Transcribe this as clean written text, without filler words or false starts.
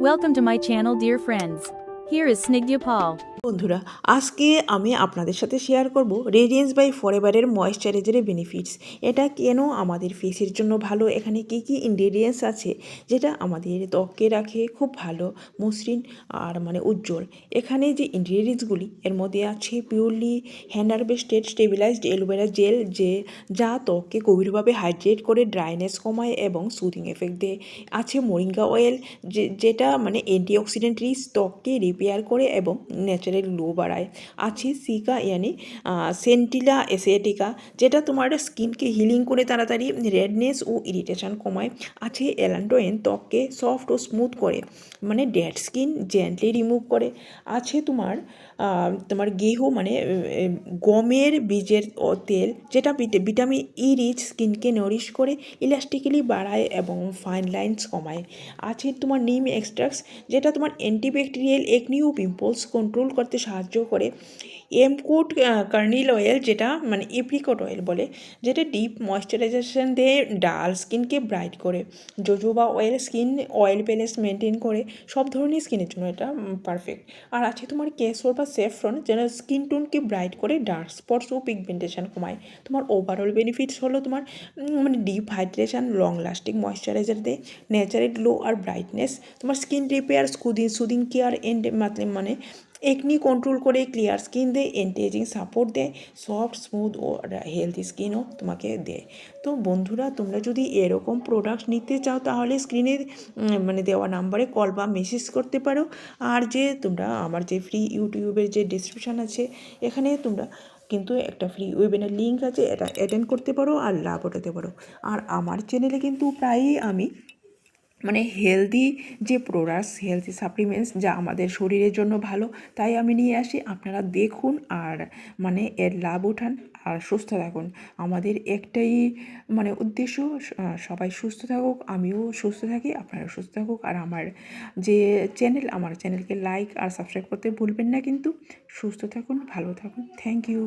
Welcome to my channel, dear friends. Here is Snigdha Paul. বন্ধুরা, আজকে আমি আপনাদের সাথে শেয়ার করব রেডিয়েন্স বাই ফরএভারের ময়েশ্চারাইজারের বেনিফিটস। এটা কেন আমাদের ফেসের জন্য ভালো, এখানে কি কি ইনগ্রেডিয়েন্টস আছে যেটা আমাদের ত্বককে রাখে খুব ভালো মসৃণ আর উজ্জ্বল। এখানে যে ইনগ্রেডিয়েন্টসগুলি এর মধ্যে আছে purely hand harvested stabilised aloe vera gel, যা ত্বককে গভীরভাবে হাইড্রেট করে, ড্রাইনেস কমায় এবং সুদিং এফেক্ট দেয়। আছে মোরিঙ্গা অয়েল, যেটা অ্যান্টিঅক্সিডেন্ট রিচ, ত্বককে রিপেয়ার করে এবং ন্যাচারাল গ্লো বাড়ায়। আছে সিকা সেন্টিলা এসিয়েটিকা, যেটা তোমার স্কিনকে হিলিং করে তাড়াতাড়ি রেডনেস ও ইরিটেশন কমায়। আছে এলান্টোয়েন, ত্বককে সফট ও স্মুথ করে, ডেড স্কিন জেন্টলি রিমুভ করে। আছে তোমার গেহু গমের বীজের তেল, যেটা ভিটামিন ই রিচ, স্কিনকে নরিশ করে, ইলাস্টিক্যালি বাড়ায় এবং ফাইন লাইন্স কমায়। আছে তোমার নিম এক্সট্রাক্টস, যেটা তোমার অ্যান্টিব্যাকটেরিয়াল একনি ও পিম্পলস কন্ট্রোল করতে সাহায্য করে। এমকোট কার্নিল অয়েল, যেটা এপ্রিকট অয়েল বলে, যেটা ডিপ ময়েশ্চারাইজেশন দিয়ে ডাল স্কিনকে ব্রাইট করে। Jojoba oil skin oil balance maintain করে, সব ধরনের স্কিনের জন্য এটা পারফেক্ট। আর আছে তোমার কেশর বা সেফরন, যেটা স্কিন টোনকে ব্রাইট করে, ডার্ক স্পটস ও পিগমেন্টেশন কমায়। তোমার ওভারঅল বেনিফিটস হলো তোমার deep hydration, long lasting moisturiser দেয়, ন্যাচারাল গ্লো আর ব্রাইটনেস, তোমার skin repair, soothing care and acne control করে, ক্লিয়ার স্কিন দেয়, অ্যান্টি এজিং সাপোর্ট দেয়, সফট স্মুথ ও হেলদি স্কিনও তোমাকে দেয়। তো বন্ধুরা, তোমরা যদি এরকম প্রোডাক্ট নিতে চাও তাহলে স্ক্রিনে দেওয়া নাম্বারে কল বা মেসেজ করতে পারো। আর যে তোমরা আমার যে ফ্রি ইউটিউবের যে ডিসক্রিপশান আছে, এখানে তোমরা কিন্তু একটা ফ্রি ওয়েবিনার লিঙ্ক আছে, এটা অ্যাটেন্ড করতে পারো আর লাভ উঠাতে পারো। আর আমার চ্যানেলে কিন্তু প্রায়ই আমি হেলদি যে প্রোডাক্টস, হেলদি সাপ্লিমেন্টস, যা আমাদের শরীরের জন্য ভালো, তাই আমি নিয়ে আসি। আপনারা দেখুন আর এর লাভ উঠান আর সুস্থ থাকুন। আমাদের একটাই উদ্দেশ্য, সবাই সুস্থ থাকুক, আমিও সুস্থ থাকি, আপনারাও সুস্থ থাকুক। আর আমার চ্যানেলকে লাইক আর সাবস্ক্রাইব করতে ভুলবেন না কিন্তু। সুস্থ থাকুন, ভালো থাকুন। Thank you.